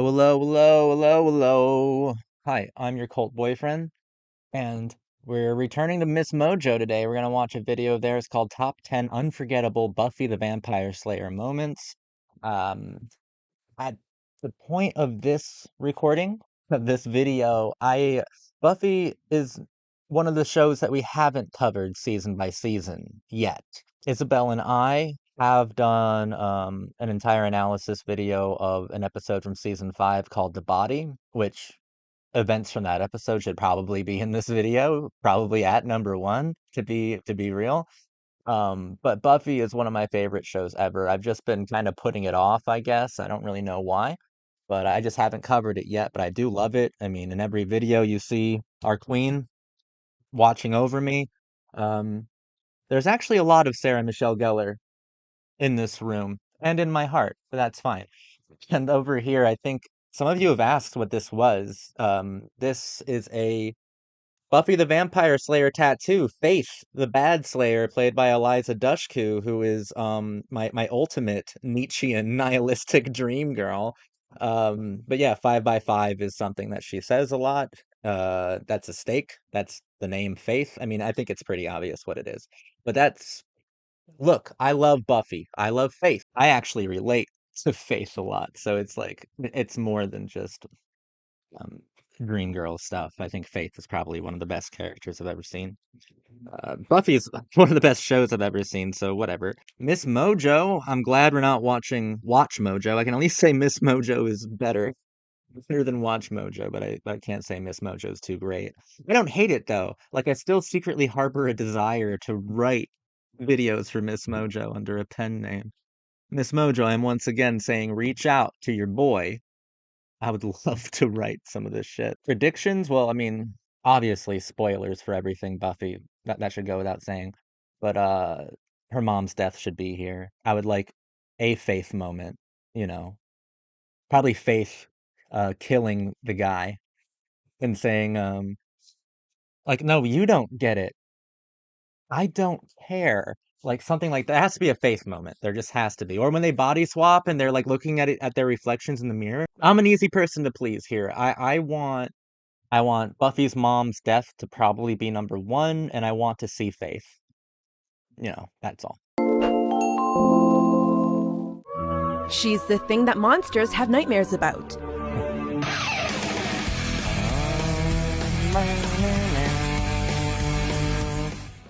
hello, hello, hello, hello. Hi, I'm your cult boyfriend, and we're returning to Miss Mojo today. We're gonna watch a video of theirs called Top 10 Unforgettable Buffy the Vampire Slayer Moments. Um, at the point of this recording of this video, I Buffy is one of the shows that we haven't covered season by season yet. Isabel and I have done an entire analysis video of an episode from season 5 called The Body, which events from that episode should probably be in this video, probably at number 1 to be real. But Buffy is one of my favorite shows ever. I've just been kind of putting it off, I guess. I don't really know why, but I just haven't covered it yet, but I do love it. I mean, in every video you see our queen watching over me. Um, there's actually a lot of Sarah Michelle Gellar in this room and in my heart, but that's fine. And over here, I think some of you have asked what this was. This is a Buffy the Vampire Slayer tattoo. Faith, the bad Slayer, played by Eliza Dushku, who is my ultimate Nietzschean nihilistic dream girl. But yeah, 5 by 5 is something that she says a lot. That's a stake. That's the name Faith. I mean, I think it's pretty obvious what it is. But that's look, I love Buffy. I love Faith. I actually relate to Faith a lot. So it's like it's more than just um, Dream Girl stuff. I think Faith is probably one of the best characters I've ever seen. Buffy is one of the best shows I've ever seen, so whatever. Miss Mojo, I'm glad we're not watching Watch Mojo. I can at least say Miss Mojo is better than Watch Mojo, but I can't say Miss Mojo is too great. I don't hate it though. Like I still secretly harbor a desire to write videos for Miss Mojo under a pen name. Miss Mojo, I'm once again saying reach out to your boy. I would love to write some of this shit. Predictions? Well, I mean, obviously spoilers for everything Buffy. That should go without saying. But her mom's death should be here. I would like a Faith moment, you know. Probably Faith killing the guy and saying like no, you don't get it. I don't care. Like something like that. It has to be a Faith moment. There just has to be. Or when they body swap and they're like looking at it at their reflections in the mirror. I'm an easy person to please here. I want Buffy's mom's death to probably be number 1, and I want to see Faith. You know, that's all. She's the thing that monsters have nightmares about.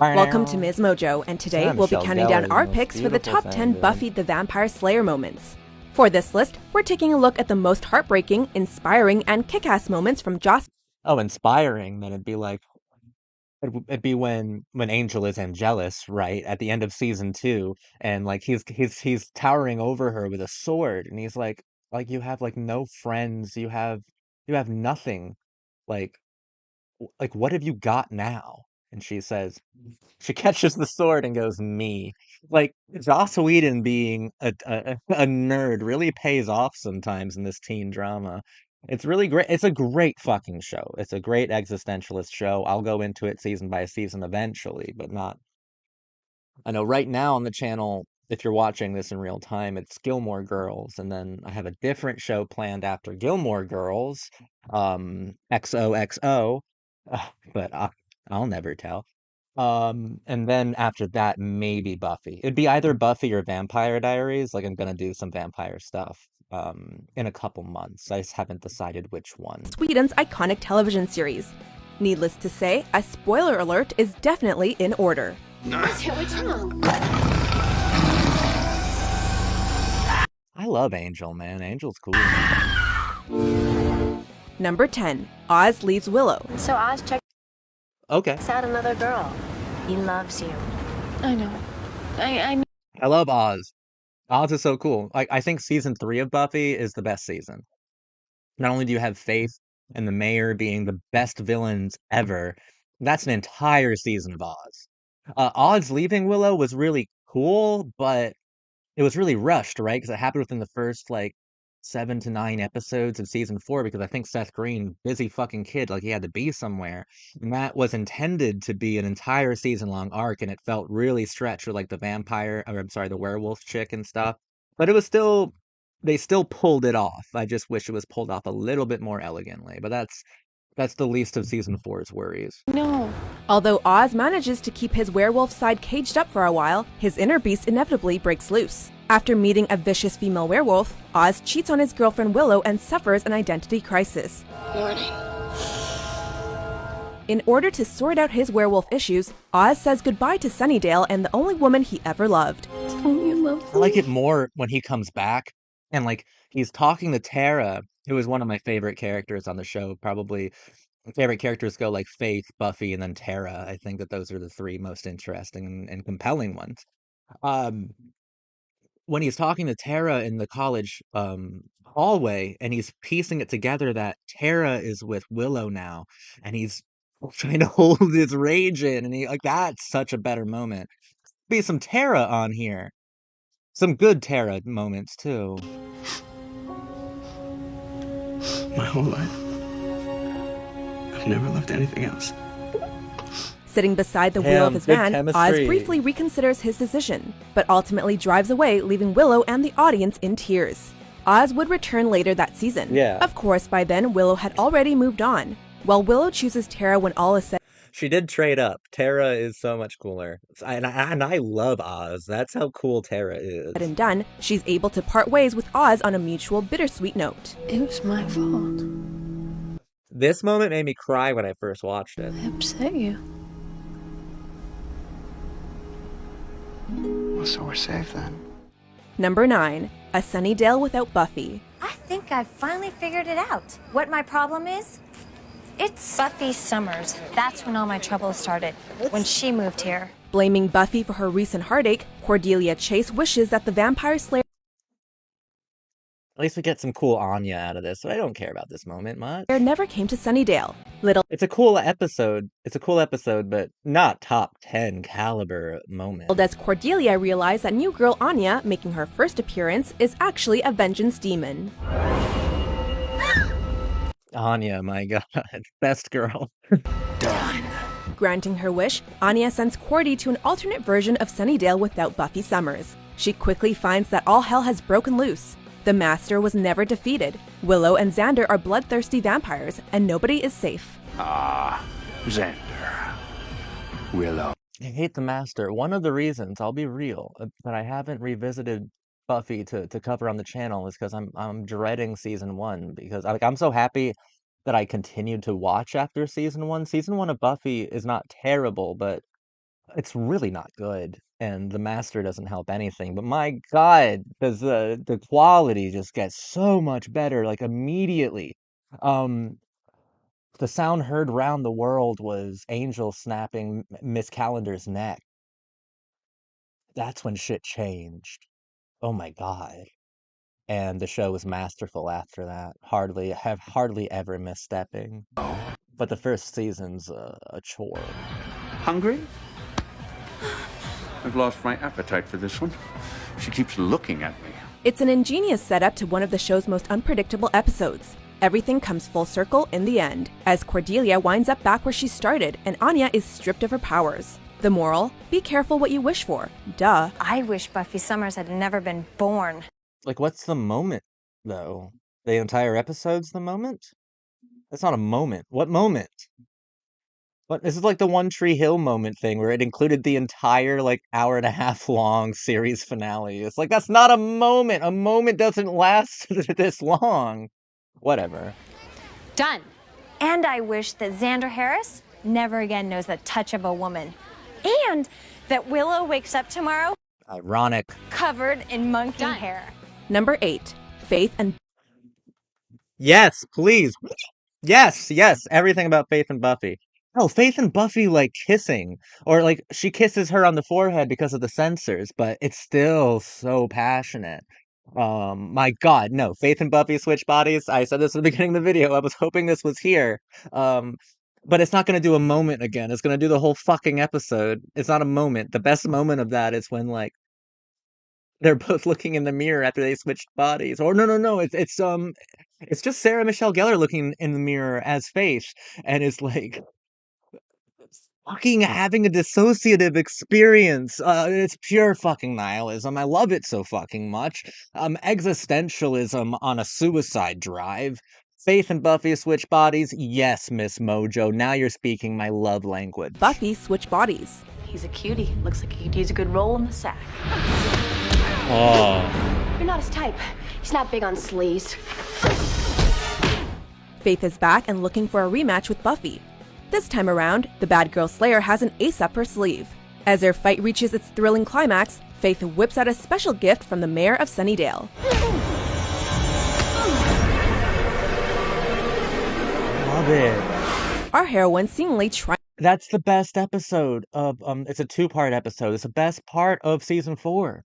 Welcome to MsMojo, and today Sarah we'll be Michelle counting down Gellar our is the most picks for the beautiful top thing, 10 dude. Buffy the Vampire Slayer moments. For this list, we're taking a look at the most heartbreaking, inspiring, and kick-ass moments from Joss. Oh, inspiring. Then it'd be like it'd be when Angel is Angelus, right? At the end of season 2, and like he's towering over her with a sword, and he's like you have like no friends, you have nothing. Like like what have you got now? And she says, she catches the sword and goes, me. Like Joss Whedon being a nerd really pays off sometimes in this teen drama. It's really great. It's a great fucking show. It's a great existentialist show. I'll go into it season by season eventually, but not. I know right now on the channel, if you're watching this in real time, it's Gilmore Girls, and then I have a different show planned after Gilmore Girls, XOXO, but I'll never tell. And then after that, maybe Buffy. It'd be either Buffy or Vampire Diaries. Like I'm gonna do some vampire stuff in a couple months. I just haven't decided which one. Whedon's iconic television series. Needless to say, a spoiler alert is definitely in order. What's wrong? I love Angel, man. Angel's cool. Number 10, Oz Leaves Willow. So Oz checks Okay. out another girl. He loves you. I know. I I love Oz. Oz is so cool. Like I think season 3 of Buffy is the best season. Not only do you have Faith and the Mayor being the best villains ever, that's an entire season of Oz. Oz leaving Willow was really cool, but it was really rushed, right? Because it happened within the first like 7 to 9 episodes of season 4. Because I think Seth Green, busy fucking kid, like he had to be somewhere, and that was intended to be an entire season long arc, and it felt really stretched with like the vampire, or I'm sorry, the werewolf chick and stuff. But it was still they still pulled it off. I just wish it was pulled off a little bit more elegantly. But that's the least of season four's worries. No. Although Oz manages to keep his werewolf side caged up for a while, his inner beast inevitably breaks loose. After meeting a vicious female werewolf, Oz cheats on his girlfriend Willow and suffers an identity crisis. Warning. In order to sort out his werewolf issues, Oz says goodbye to Sunnydale and the only woman he ever loved. Don't you love I like it more when he comes back and like he's talking to Tara, who is one of my favorite characters on the show. Probably my favorite characters go like Faith, Buffy, and then Tara. I think that those are the three most interesting and compelling ones. Um, when he's talking to Tara in the college hallway and he's piecing it together that Tara is with Willow now and he's trying to hold his rage in and he like that's such a better moment. Be some Tara on here. Some good Tara moments too. My whole life, I've never loved anything else. Sitting beside the wheel of his good van, Oz chemistry. briefly reconsiders his decision, but ultimately drives away, leaving Willow and the audience in tears. Oz would return later that season. Yeah. Of course, by then, Willow had already moved on. While Willow chooses Tara when all is said She did trade up. Tara is so much cooler. And I love Oz. That's how cool Tara is. and done, she's able to part ways with Oz on a mutual bittersweet note. It was my fault. This moment made me cry when I first watched it. I upset you. Well, so we're safe then. Number 9. A Sunnydale without Buffy. I think I've finally figured it out. What my problem is? It's Buffy Summers. That's when all my trouble started. When she moved here. Blaming Buffy for her recent heartache, Cordelia Chase wishes that the Vampire Slayer At least we get some cool Anya out of this, so I don't care about this moment much. never came to Sunnydale. Little It's a cool episode. It's a cool episode, but not top 10 caliber moment. does Cordelia realize that new girl Anya, making her first appearance, is actually a vengeance demon. Anya, my god. Best girl. Granting her wish, Anya sends Cordy to an alternate version of Sunnydale without Buffy Summers. She quickly finds that all hell has broken loose. The Master was never defeated. Willow and Xander are bloodthirsty vampires, and nobody is safe. Ah, Xander. Willow. I hate the Master. One of the reasons, I'll be real, that I haven't revisited Buffy to cover on the channel is because I'm dreading season 1 because I'm so happy that I continued to watch after season 1. Season 1 of Buffy is not terrible, but it's really not good, and the Master doesn't help anything. But my God, does the quality just get so much better like immediately. The sound heard round the world was Angel snapping Miss Calendar's neck. That's when shit changed. Oh my God. And the show was masterful after that. Hardly ever misstepping. But the first season's a chore. Hungry? I've lost my appetite for this one. She keeps looking at me. It's an ingenious setup to one of the show's most unpredictable episodes. Everything comes full circle in the end, as Cordelia winds up back where she started and Anya is stripped of her powers. The moral? Be careful what you wish for. Duh. I wish Buffy Summers had never been born. Like, what's the moment, though? The entire episode's the moment? That's not a moment. What moment? What, this is like the One Tree Hill moment thing where it included the entire, like, hour and a half long series finale. It's like, that's not a moment. A moment doesn't last this long. Whatever. Done. And I wish that Xander Harris never again knows the touch of a woman. And that Willow wakes up tomorrow Ironic. covered in monkey hair. Number 8. Faith and Yes, please. Yes, everything about Faith and Buffy. Oh, Faith and Buffy like kissing, or like she kisses her on the forehead because of the censors, but it's still so passionate. My God, no, Faith and Buffy switch bodies. I said this at the beginning of the video. I was hoping this was here. But it's not gonna do a moment again. It's gonna do the whole fucking episode. It's not a moment. The best moment of that is when like they're both looking in the mirror after they switched bodies. Or no, it's just Sarah Michelle Gellar looking in the mirror as Faith, and it's like fucking having a dissociative experience. It's pure fucking nihilism. I love it so fucking much. Existentialism on a suicide drive. Faith and Buffy switch bodies. Yes, MsMojo. Now you're speaking my love language. Buffy switch bodies. He's a cutie. Looks like he could use a good roll in the sack. Oh. You're not his type. He's not big on sleaze. Faith is back and looking for a rematch with Buffy. This time around, the bad girl Slayer has an ace up her sleeve. As their fight reaches its thrilling climax, Faith whips out a special gift from the mayor of Sunnydale. Love it. Our heroine seemingly tries. That's the best episode of, it's a two-part episode. It's the best part of season 4.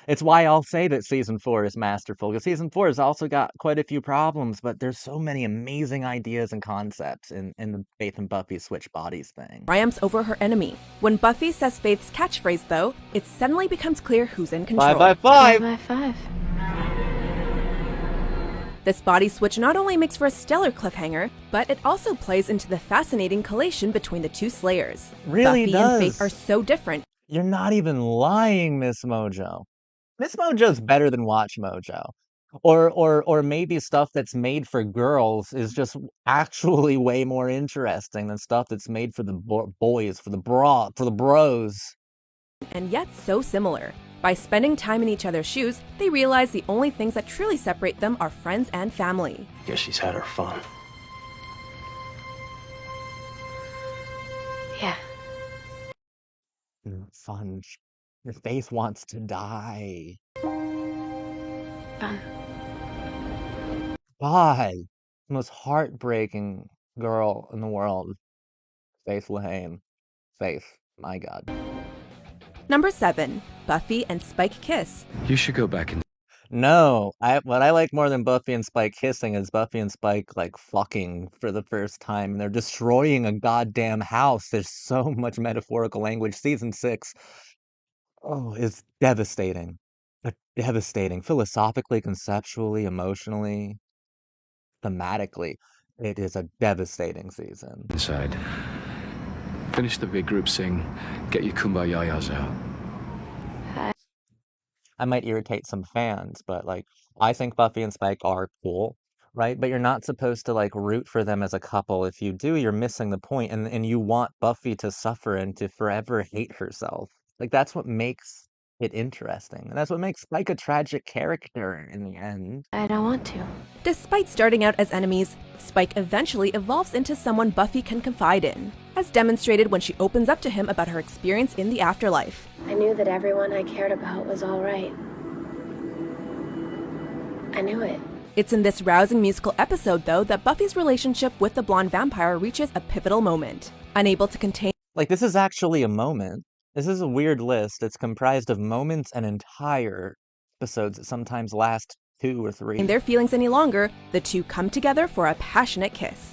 It's why I'll say that season 4 is masterful, because season 4 has also got quite a few problems, but there's so many amazing ideas and concepts in the Faith and Buffy switch bodies thing. Triumphs over her enemy. When Buffy says Faith's catchphrase, though, it suddenly becomes clear who's in control. 5 By five. This body switch not only makes for a stellar cliffhanger, but it also plays into the fascinating collation between the two Slayers. Really Buffy does. and Faith are so different. You're not even lying, MsMojo. MsMojo's better than Watch Mojo. Or maybe stuff that's made for girls is just actually way more interesting than stuff that's made for the boys, for the bros. And yet so similar. By spending time in each other's shoes, they realize the only things that truly separate them are friends and family. Guess she's had her fun. Yeah. Fun. Your Faith wants to die. Fun. God. Most heartbreaking girl in the world. Faith Lehane. Faith. My God. Number 7. Buffy and Spike kiss. You should go back and No, what I like more than Buffy and Spike kissing is Buffy and Spike like fucking for the first time, and they're destroying a goddamn house. There's so much metaphorical language. Season 6, oh, it's devastating. Devastating. Philosophically, conceptually, emotionally, thematically. It is a devastating season. inside. Finish the big group sing, get your kumbayayas out. I might irritate some fans, but like I think Buffy and Spike are cool, right? But you're not supposed to like root for them as a couple. If you do, you're missing the point, and you want Buffy to suffer and to forever hate herself. Like that's what makes it interesting. And that's what makes Spike a tragic character in the end. I don't want to. Despite starting out as enemies, Spike eventually evolves into someone Buffy can confide in, as demonstrated when she opens up to him about her experience in the afterlife. I knew that everyone I cared about was all right. I knew it. It's in this rousing musical episode, though, that Buffy's relationship with the blonde vampire reaches a pivotal moment. Unable to contain Like this is actually a moment. This is a weird list. It's comprised of moments and entire episodes that sometimes last 2 or 3. their feelings any longer, the two come together for a passionate kiss.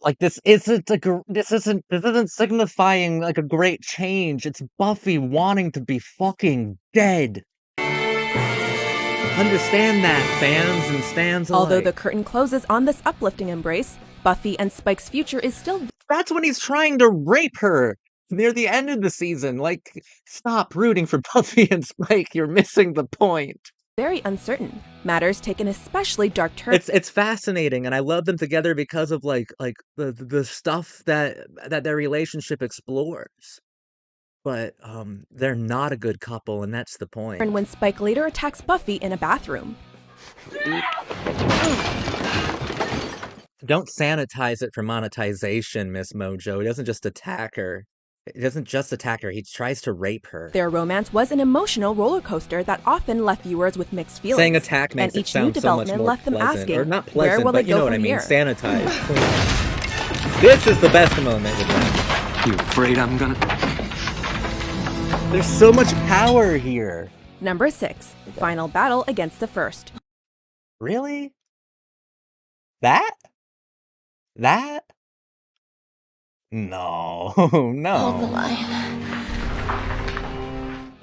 Like this isn't signifying like a great change. It's Buffy wanting to be fucking dead. Understand that, fans and stans alike. Although the curtain closes on this uplifting embrace, Buffy and Spike's future is still That's when he's trying to rape her near the end of the season. Like, stop rooting for Buffy and Spike. You're missing the point. very uncertain. Matters take an especially dark turn. It's fascinating, and I love them together because of like the stuff that their relationship explores. But they're not a good couple, and that's the point. And when Spike later attacks Buffy in a bathroom. Don't sanitize it for monetization, MsMojo. He doesn't just attack her. He doesn't just attack her, he tries to rape her. Their romance was an emotional roller coaster that often left viewers with mixed feelings. Saying attack makes and it each new sound so much development more left them pleasant. asking, Or not where pleasant, will but they you know go what I from mean. here? Sanitize. This is the best moment with them. You afraid I'm gonna... There's so much power here. Number 6, final battle against the First. Really? That? That? No, no. Hold the line.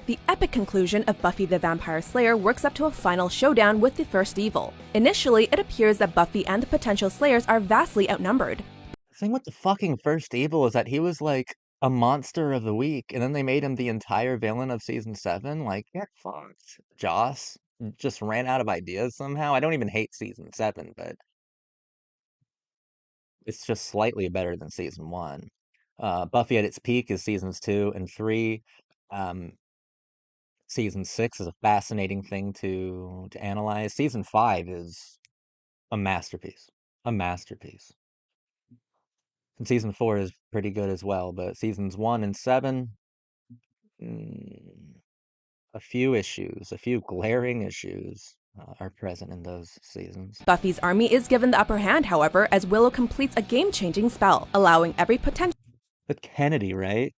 The epic conclusion of Buffy the Vampire Slayer works up to a final showdown with the first evil. Initially, it appears that Buffy and the potential Slayers are vastly outnumbered. The thing with the fucking first evil is that he was like a monster of the week, and then they made him the entire villain of season 7. Like, get fucked. Joss just ran out of ideas somehow. I don't even hate season 7, but it's just slightly better than season 1. Buffy at its peak is seasons 2 and 3. Season 6 is a fascinating thing to analyze. Season 5 is a masterpiece. A masterpiece. And season 4 is pretty good as well, but seasons 1 and 7, a few glaring issues are present in those seasons. Buffy's army is given the upper hand, however, as Willow completes a game-changing spell, allowing every potential But Kennedy, right?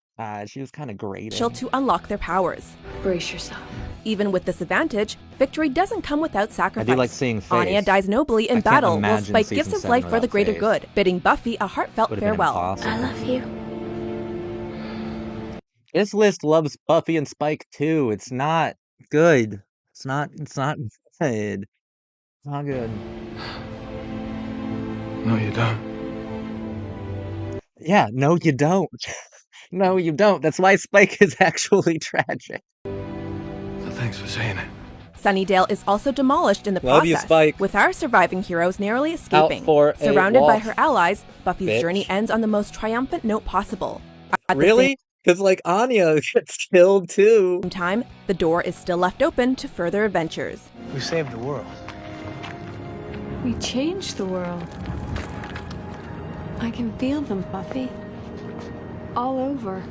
She was kind of grating. to unlock their powers. Brace yourself. Even with this advantage, victory doesn't come without sacrifice. I do like seeing Faith. Anya dies nobly in I can't battle, while imagine Spike season gives his 7 life for the without greater Faith. good, bidding Buffy a heartfelt Would've been farewell. impossible. I love you. This list loves Buffy and Spike too. It's not good. It's not good. It's not good. No, you don't. Yeah, no you don't. No you don't. That's why Spike is actually tragic. So thanks for saying it. Sunnydale is also demolished in the Love you, process, Spike. with our surviving heroes narrowly escaping. for a Surrounded by walk, her allies, Buffy's bitch. journey ends on the most triumphant note possible. At the Really? Because like Anya gets killed too. same time, the door is still left open to further adventures. We saved the world. We changed the world. I can feel them, Buffy. All over.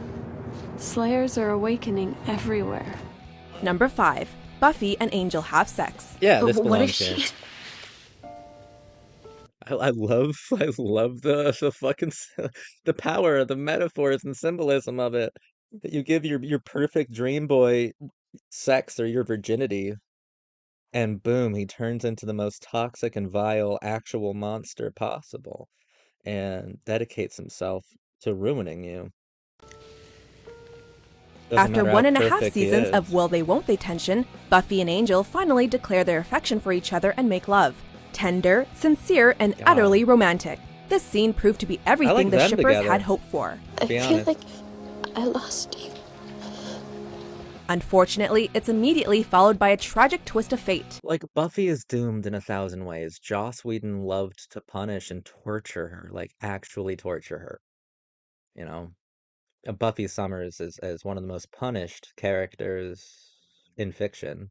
Slayers are awakening everywhere. Number 5. Buffy and Angel have sex. Yeah, this What belongs is here. she? I love the fucking the power, the metaphors and symbolism of it. That you give your perfect dream boy sex or your virginity, and boom, he turns into the most toxic and vile actual monster possible, and dedicates himself to ruining you. Doesn't After matter how 1.5 perfect he seasons of is. will they won't they tension, Buffy and Angel finally declare their affection for each other and make love. Tender, sincere, and God. utterly romantic. This scene proved to be everything the them shippers together. had hoped for. I Be feel honest. like I lost you. Unfortunately, it's immediately followed by a tragic twist of fate. Like, Buffy is doomed in 1,000 ways. Joss Whedon loved to punish and torture her, like, actually torture her. You know? Buffy Summers is one of the most punished characters in fiction,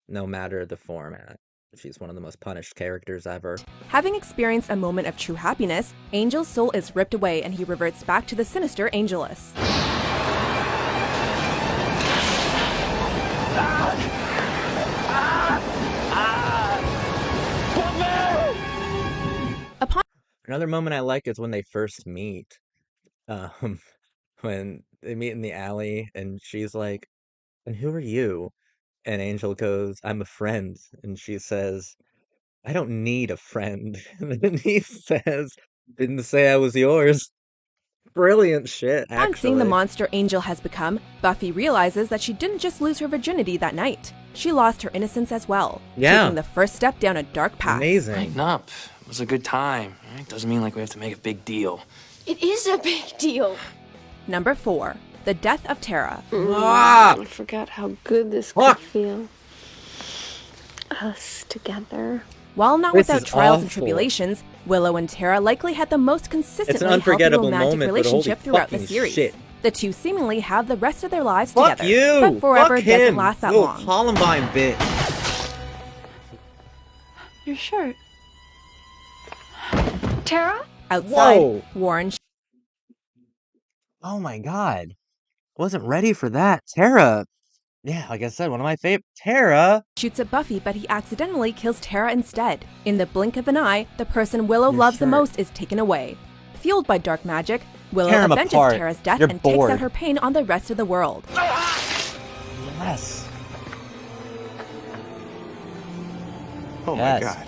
no matter the format. She's one of the most punished characters ever. Having experienced a moment of true happiness, Angel's soul is ripped away and he reverts back to the sinister Angelus. Upon Another moment I like is when they first meet. When they meet in the alley and she's like, "And who are you?" And Angel goes, "I'm a friend." And she says, "I don't need a friend." And then he says, "Didn't say I was yours." Brilliant shit, Upon seeing the actually. monster Angel has become, Buffy realizes that she didn't just lose her virginity that night. She lost her innocence as well, Yeah. taking the first step down a dark path. Amazing. Lighten up. It was a good time. It doesn't mean like we have to make a big deal. It is a big deal. Number 4. The Death of Tara. I forgot how good this Fuck. could feel. Us together. While not This without is trials and awful. tribulations, Willow and Tara likely had the most consistently healthy unforgettable romantic moment, but holy relationship throughout the fucking series. shit. The two seemingly have the rest of their lives Fuck together, you! but forever Fuck doesn't him! last that Little long. Columbine bitch. Your shirt. Tara? Outside, Whoa. Warren Oh my god. Wasn't ready for that. Tara. Yeah, like I said, one of my favorite. Tara. shoots at Buffy, but he accidentally kills Tara instead. In the blink of an eye, the person Willow Your loves the shirt. most is taken away. Fueled by dark magic, Willow Tear 'em avenges apart. Tara's death You're and takes bored. out her pain on the rest of the world. Yes. Oh Yes. my god.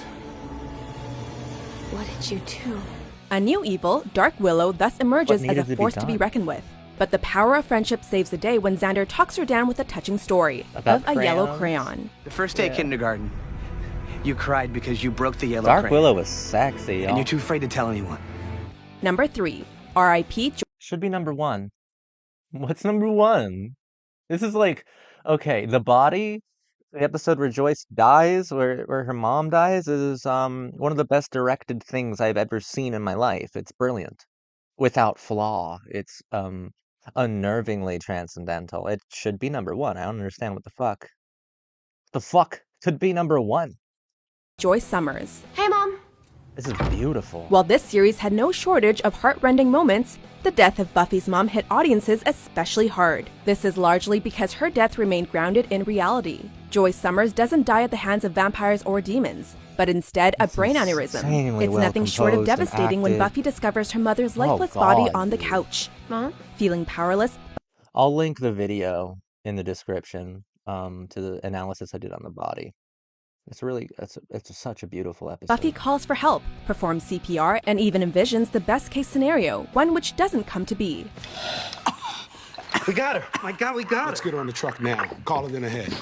What did you do? A new evil, Dark Willow, thus emerges as needed a to be force to be done? reckoned with. But the power of friendship saves the day when Xander talks her down with a touching story About of a yellow crayons? crayon. The first day of kindergarten, you cried because you broke the yellow Dark crayon. Willow was sexy, y'all. And you're too afraid to tell anyone. Number 3, R.I.P. Should be number 1. What's number 1? This is like, okay, the body, the episode where Joyce dies, where her mom dies, is one of the best directed things I've ever seen in my life. It's brilliant. Without flaw. It's unnervingly transcendental. It should be number 1. I don't understand what the fuck. The fuck could be number 1. Joyce Summers. Hey, Mom. This is beautiful. While this series had no shortage of heart-rending moments, the death of Buffy's mom hit audiences especially hard. This is largely because her death remained grounded in reality. Joyce Summers doesn't die at the hands of vampires or demons, but instead a brain aneurysm. It's nothing short of devastating when Buffy discovers her mother's lifeless body on the couch. Mom? Feeling powerless, I'll link the video in the description to the analysis I did on the body. It's such a beautiful episode. Buffy calls for help, performs CPR, and even envisions the best-case scenario, one which doesn't come to be. We got her. My God, we got her. Let's get her on the truck now. Call it in ahead.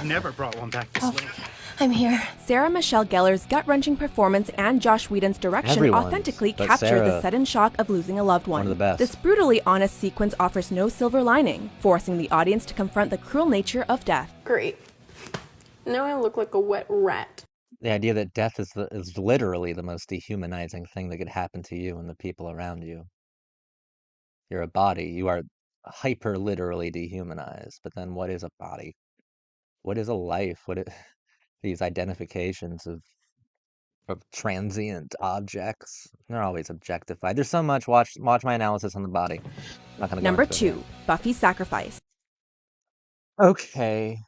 Never brought one back this late. I'm here. Sarah Michelle Gellar's gut-wrenching performance and Josh Whedon's direction authentically capture the sudden shock of losing a loved one. One of the best. This brutally honest sequence offers no silver lining, forcing the audience to confront the cruel nature of death. Great. Now I look like a wet rat. The idea that death is literally the most dehumanizing thing that could happen to you and the people around you. You're a body. You are hyper literally dehumanized. But then what is a body? What is a life? These identifications of transient objects? They're always objectified. There's so much. Watch my analysis on the body. Not gonna go Number into it 2, here. Buffy's sacrifice. Okay.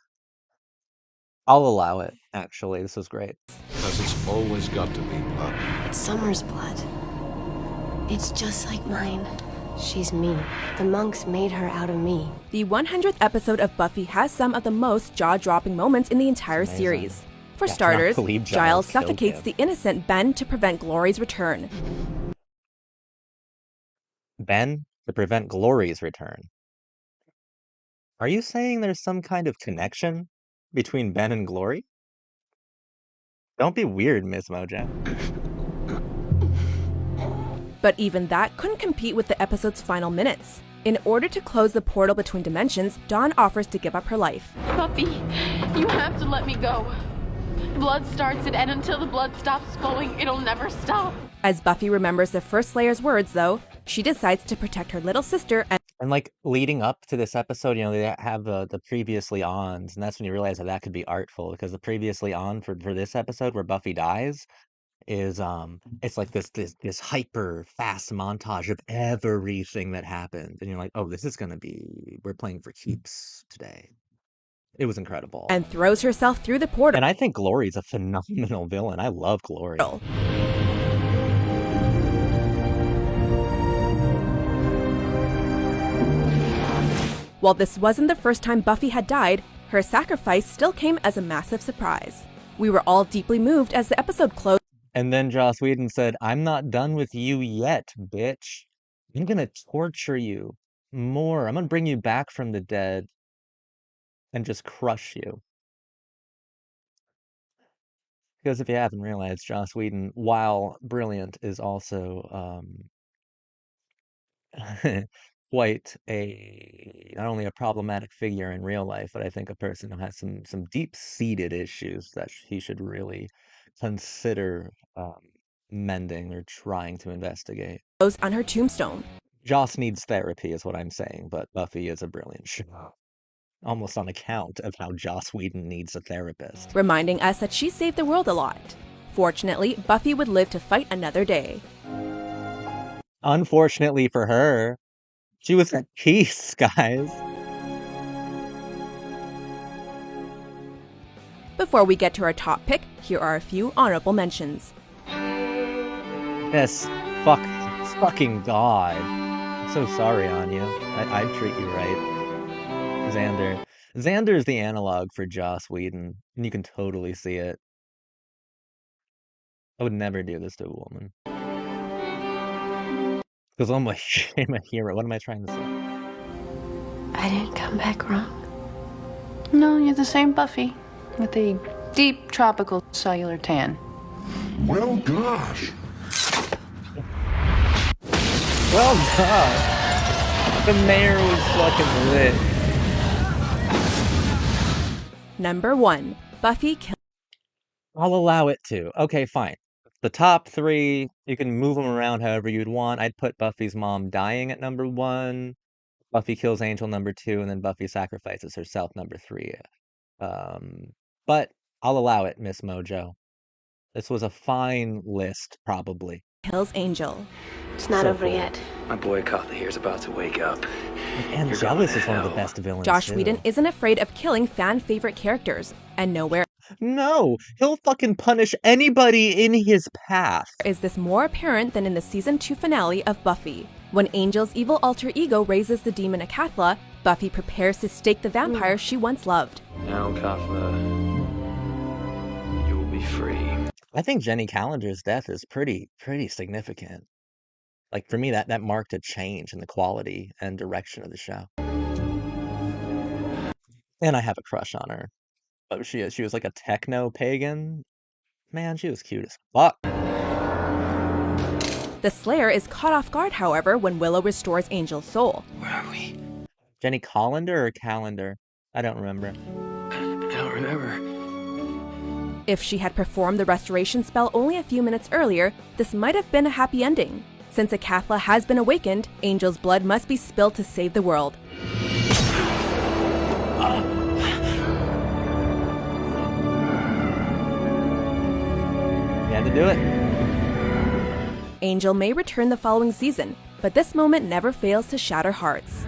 I'll allow it, actually. This was great. Because it's always got to be blood. It's Summer's blood. It's just like mine. She's me. The monks made her out of me. The 100th episode of Buffy has some of the most jaw-dropping moments in the entire Amazing. series. For I cannot starters, believe Giles killed suffocates him. the innocent Ben to prevent Glory's return. Ben, to prevent Glory's return. Are you saying there's some kind of connection between Ben and Glory? Don't be weird, MsMojo. But even that couldn't compete with the episode's final minutes. In order to close the portal between dimensions, Dawn offers to give up her life. Buffy, you have to let me go. Blood starts it, and until the blood stops flowing, it'll never stop. As Buffy remembers the First Slayer's words, though, she decides to protect her little sister And like leading up to this episode, they have the previously ons, and that's when you realize that could be artful, because the previously on for this episode where Buffy dies is it's like this hyper fast montage of everything that happened, and you're like, oh, this is gonna be, we're playing for keeps today. It was incredible. and throws herself through the portal. And I think Glory's a phenomenal villain. I love Glory. While this wasn't the first time Buffy had died, her sacrifice still came as a massive surprise. We were all deeply moved as the episode closed. And then Joss Whedon said, I'm not done with you yet, bitch. I'm gonna torture you more. I'm gonna bring you back from the dead and just crush you. Because if you haven't realized, Joss Whedon, while brilliant, is also quite not only a problematic figure in real life, but I think a person who has some deep-seated issues that he should really consider mending or trying to investigate. On her tombstone. Joss needs therapy is what I'm saying, but Buffy is a brilliant show. Almost on account of how Joss Whedon needs a therapist. Reminding us that she saved the world a lot. Fortunately, Buffy would live to fight another day. Unfortunately for her, she was at peace, guys. Before we get to our top pick, here are a few honorable mentions. Yes, fucking God. I'm so sorry, Anya. I'd treat you right. Xander is the analog for Joss Whedon, and you can totally see it. I would never do this to a woman. Because I'm a, I'm a hero. What am I trying to say? I didn't come back wrong. No, you're the same Buffy, with a deep tropical cellular tan. Well, gosh. Well, gosh. The mayor was fucking lit. Number 1. Buffy kills. I'll allow it to. Okay, fine. The top 3, you can move them around however you'd want. I'd put Buffy's mom dying at number 1, Buffy kills Angel number 2, and then Buffy sacrifices herself number 3. But I'll allow it, MsMojo. This was a fine list, probably. Kills Angel. It's not So over cool. yet. My boy Cotley here's about to wake up. And You're Jealous going is to one of the hell. best villains. Josh too. Whedon isn't afraid of killing fan-favorite characters, and nowhere No, he'll fucking punish anybody in his path. is this more apparent than in the season 2 finale of Buffy. When Angel's evil alter ego raises the demon Akathla, Buffy prepares to stake the vampire she once loved. Now, Kafla, you will be free. I think Jenny Callender's death is pretty significant. Like, for me, that marked a change in the quality and direction of the show. And I have a crush on her. But she was like a techno pagan. Man, she was cute as fuck. The Slayer is caught off guard, however, when Willow restores Angel's soul. Where are we? Jenny Collender or Calendar? I don't remember. I don't remember. If she had performed the restoration spell only a few minutes earlier, this might have been a happy ending. Since Akathla has been awakened, Angel's blood must be spilled to save the world. You had to do it. Angel may return the following season, but this moment never fails to shatter hearts.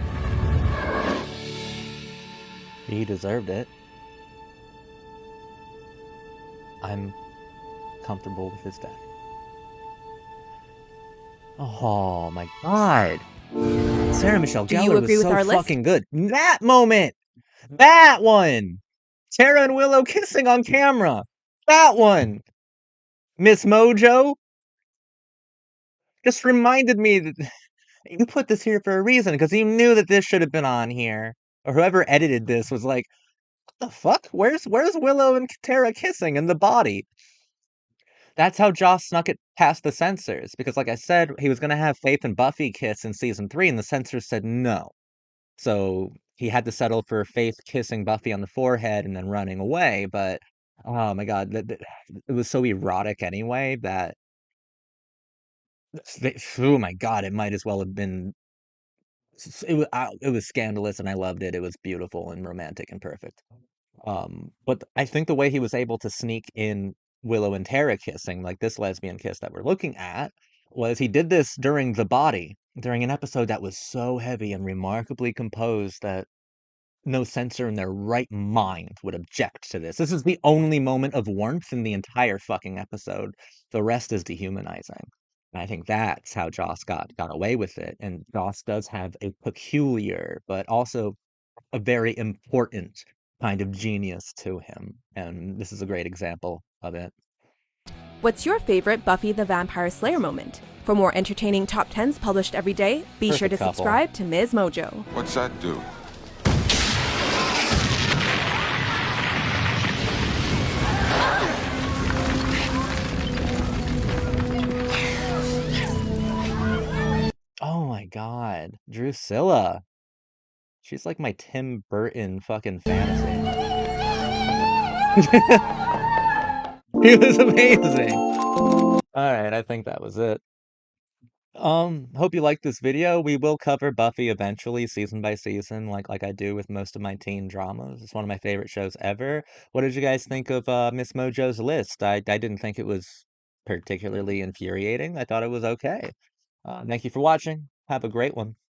He deserved it. I'm comfortable with his death. Oh my god. Sarah Michelle Do you Gellar agree was with so our list? fucking good. That moment! That one! Tara and Willow kissing on camera. That one! MsMojo just reminded me that you put this here for a reason, because you knew that this should have been on here. Or whoever edited this was like, what the fuck? Where's Willow and Tara kissing in the body? That's how Joss snuck it past the censors, because like I said, he was gonna have Faith and Buffy kiss in season 3, and the censors said no. So he had to settle for Faith kissing Buffy on the forehead and then running away, but oh my god, it was so erotic anyway that oh my god, it might as well have been it was scandalous and I loved it. It was beautiful and romantic and perfect. But I think the way he was able to sneak in Willow and Tara kissing, like this lesbian kiss that we're looking at, was he did this during The Body, during an episode that was so heavy and remarkably composed that no censor in their right mind would object to this. This is the only moment of warmth in the entire fucking episode. The rest is dehumanizing. And I think that's how Joss got away with it. And Joss does have a peculiar, but also a very important kind of genius to him. And this is a great example of it. What's your favorite Buffy the Vampire Slayer moment? For more entertaining top 10s published every day, be sure to Perfect couple. subscribe to MsMojo. What's that do? Oh my god, Drusilla. She's like my Tim Burton fucking fantasy. He was amazing. Alright, I think that was it. Hope you liked this video. We will cover Buffy eventually, season by season, like I do with most of my teen dramas. It's one of my favorite shows ever. What did you guys think of MsMojo's list? I didn't think it was particularly infuriating. I thought it was okay. Thank you for watching. Have a great one.